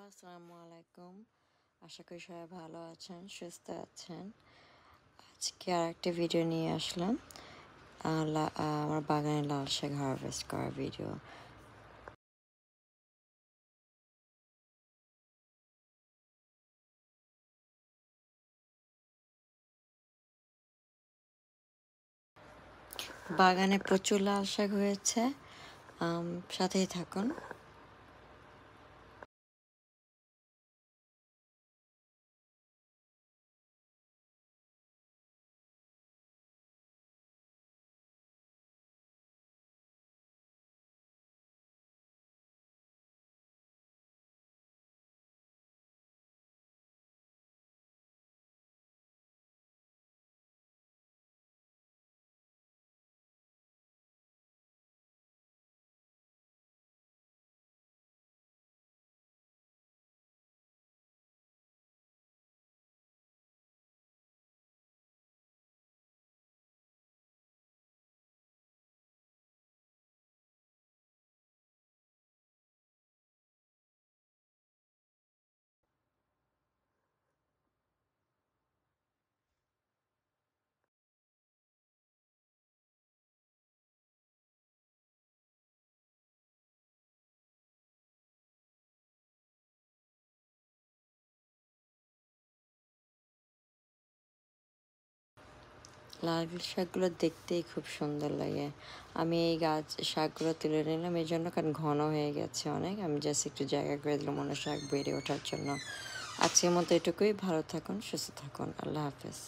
আসসালামু আলাইকুম। আশা করি সবাই ভালো আছেন, সুস্থ আছেন। আজকে আরেকটা ভিডিও নিয়ে আসলাম। আমার বাগানে লাল শাক হারভেস্ট করার ভিডিও। বাগানে প্রচুর লাল শাক হয়েছে। সাথেই থাকুন। লাল শাকগুলো দেখতেই খুব সুন্দর লাগে। আমি এই শাকগুলো তুলে নিলাম এই জন্য, কারণ ঘন হয়ে গেছে অনেক। আমি জাস্ট একটু জায়গা করে দিলাম অন্য শাক বেড়ে ওঠার জন্য। আজকের মতো এটুকুই। ভালো থাকুন, সুস্থ থাকুন। আল্লাহ হাফেজ।